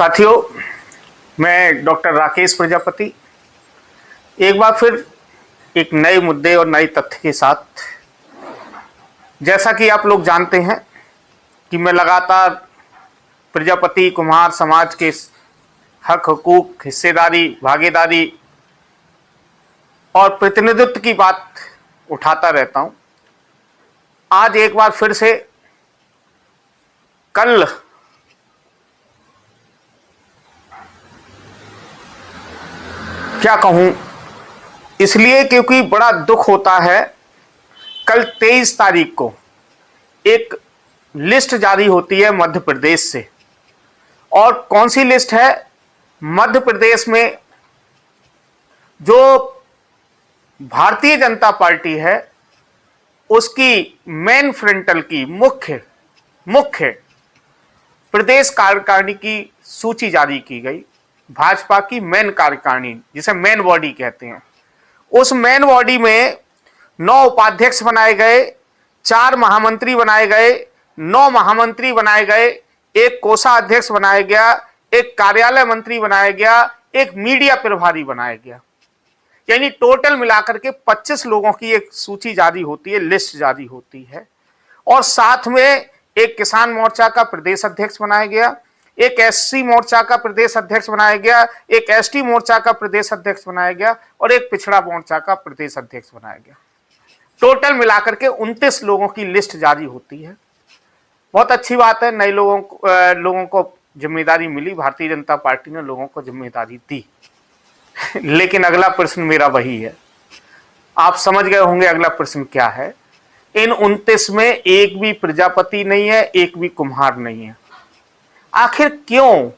साथियों, मैं डॉक्टर राकेश प्रजापति एक बार फिर एक नए मुद्दे और नए तथ्य के साथ, जैसा कि आप लोग जानते हैं कि मैं लगातार प्रजापति कुम्हार समाज के हक हकूक, हिस्सेदारी, भागीदारी और प्रतिनिधित्व की बात उठाता रहता हूं। आज एक बार फिर से कल क्या कहूं, इसलिए क्योंकि बड़ा दुख होता है। कल 23 तारीख को एक लिस्ट जारी होती है मध्य प्रदेश से, और कौन सी लिस्ट है? मध्य प्रदेश में जो भारतीय जनता पार्टी है उसकी मेन फ्रंटल की मुख्य प्रदेश कार्यकारिणी की सूची जारी की गई। भाजपा की मेन कार्यकारिणी, जिसे मेन बॉडी कहते हैं, उस मेन बॉडी में 9 उपाध्यक्ष बनाए गए, 4 महामंत्री बनाए गए, 9 महामंत्री बनाए गए, एक कोषाध्यक्ष बनाया गया, एक कार्यालय मंत्री बनाया गया, एक मीडिया प्रभारी बनाया गया। यानी टोटल मिलाकर के 25 लोगों की एक सूची जारी होती है, लिस्ट जारी होती है। और साथ में एक किसान मोर्चा का प्रदेश अध्यक्ष बनाया गया, एक एससी मोर्चा का प्रदेश अध्यक्ष बनाया गया, एक एसटी मोर्चा का प्रदेश अध्यक्ष बनाया गया और एक पिछड़ा मोर्चा का प्रदेश अध्यक्ष बनाया गया। टोटल मिलाकर के 29 लोगों की लिस्ट जारी होती है। बहुत अच्छी बात है, नए लोगों को जिम्मेदारी मिली, भारतीय जनता पार्टी ने लोगों को जिम्मेदारी दी। लेकिन अगला प्रश्न मेरा वही है, आप समझ गए होंगे अगला प्रश्न क्या है। इन 29 में एक भी प्रजापति नहीं है, एक भी कुम्हार नहीं है। आखिर क्यों?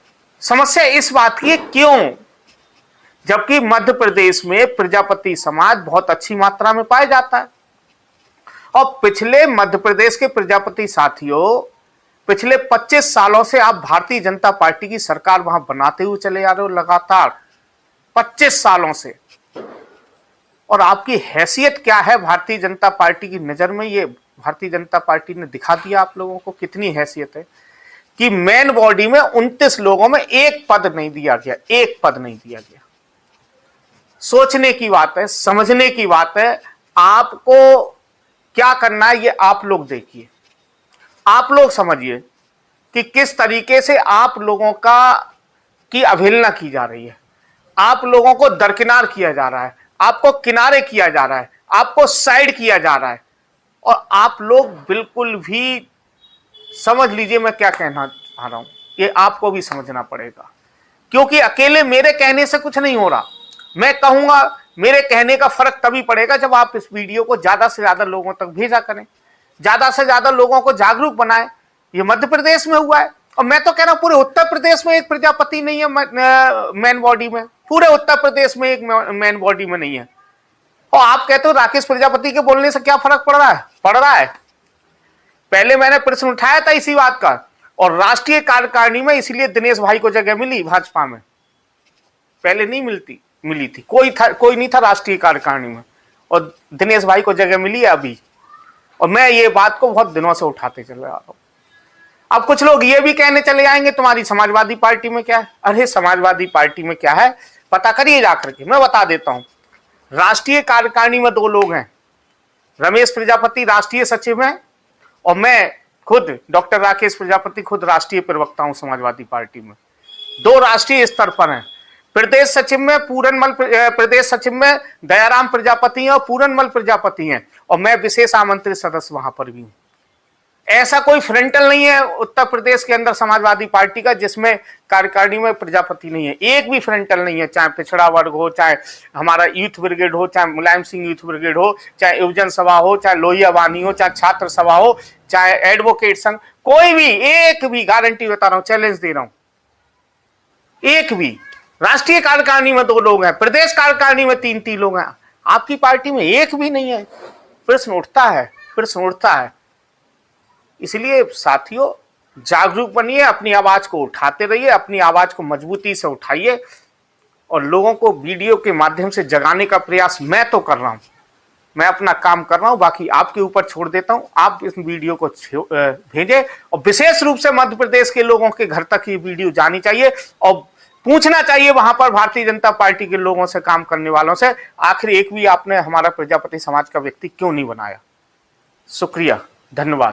समस्या इस बात की है, क्यों? जबकि मध्य प्रदेश में प्रजापति समाज बहुत अच्छी मात्रा में पाया जाता है। और पिछले मध्य प्रदेश के प्रजापति साथियों, पिछले 25 सालों से आप भारतीय जनता पार्टी की सरकार वहां बनाते हुए चले आ रहे हो, लगातार 25 सालों से। और आपकी हैसियत क्या है भारतीय जनता पार्टी की नजर में? ये भारतीय जनता पार्टी ने दिखा दिया आप लोगों को कितनी हैसियत है कि मेन बॉडी में 29 लोगों में एक पद नहीं दिया गया, एक पद नहीं दिया गया। सोचने की बात है, समझने की बात है। आपको क्या करना है ये आप लोग देखिए, आप लोग समझिए कि किस तरीके से आप लोगों की अवहेलना की जा रही है, आप लोगों को दरकिनार किया जा रहा है, आपको किनारे किया जा रहा है, आपको साइड किया जा रहा है। और आप लोग बिल्कुल भी समझ लीजिए मैं क्या कहना चाह रहा हूं, ये आपको भी समझना पड़ेगा, क्योंकि अकेले मेरे कहने से कुछ नहीं हो रहा। मैं कहूंगा, मेरे कहने का फर्क तभी पड़ेगा जब आप इस वीडियो को ज्यादा से ज्यादा लोगों तक भेजा करें, ज्यादा से ज्यादा लोगों को जागरूक बनाएं। ये मध्य प्रदेश में हुआ है, और मैं तो कह रहा हूं पूरे उत्तर प्रदेश में एक प्रजापति नहीं है मेन बॉडी में, पूरे उत्तर प्रदेश में एक मेन बॉडी में नहीं है। और आप कहते हो राकेश प्रजापति के बोलने से क्या फर्क पड़ रहा है? पड़ रहा है। पहले मैंने प्रश्न उठाया था इसी बात का, और राष्ट्रीय कार्यकारिणी में इसलिए दिनेश भाई को जगह मिली भाजपा में, पहले नहीं मिली थी, कोई नहीं था राष्ट्रीय कार्यकारिणी में, और दिनेश भाई को जगह मिली है अभी। और मैं ये बात को बहुत दिनों से उठाते चले आ रहा हूं। अब कुछ लोग ये भी कहने चले जाएंगे तुम्हारी समाजवादी पार्टी में क्या है। अरे समाजवादी पार्टी में क्या है पता करिए जाकर के, मैं बता देता हूं। राष्ट्रीय कार्यकारिणी में 2 लोग हैं, रमेश प्रजापति राष्ट्रीय सचिव हैं, और मैं खुद डॉक्टर राकेश प्रजापति खुद राष्ट्रीय प्रवक्ता हूं समाजवादी पार्टी में। 2 राष्ट्रीय स्तर पर हैं। प्रदेश सचिव में दयाराम प्रजापति हैं और पूरनमल प्रजापति हैं, और मैं विशेष आमंत्रित सदस्य वहां पर भी हूं। ऐसा कोई फ्रंटल नहीं है उत्तर प्रदेश के अंदर समाजवादी पार्टी का जिसमें कार्यकारिणी में प्रजापति नहीं है, एक भी फ्रंटल नहीं है। चाहे पिछड़ा वर्ग हो, चाहे हमारा यूथ ब्रिगेड हो, चाहे मुलायम सिंह यूथ ब्रिगेड हो, चाहे युवजन सभा हो, चाहे लोहिया वानी हो, चाहे छात्र सभा हो, चाहे एडवोकेट संघ, कोई भी, एक भी, गारंटी बता रहा हूं, चैलेंज दे रहा हूं, एक भी। राष्ट्रीय कार्यकारिणी में 2 लोग हैं, प्रदेश कार्यकारिणी में 3 लोग हैं, आपकी पार्टी में एक भी नहीं है। प्रश्न उठता है। इसलिए साथियों, जागरूक बनिए, अपनी आवाज को उठाते रहिए, अपनी आवाज को मजबूती से उठाइए, और लोगों को वीडियो के माध्यम से जगाने का प्रयास मैं तो कर रहा हूं। मैं अपना काम कर रहा हूं, बाकी आपके ऊपर छोड़ देता हूं। आप इस वीडियो को भेजें और विशेष रूप से मध्य प्रदेश के लोगों के घर तक ये वीडियो जानी चाहिए और पूछना चाहिए वहां पर भारतीय जनता पार्टी के लोगों से, काम करने वालों से, आखिर एक भी आपने हमारा प्रजापति समाज का व्यक्ति क्यों नहीं बनाया। शुक्रिया, धन्यवाद।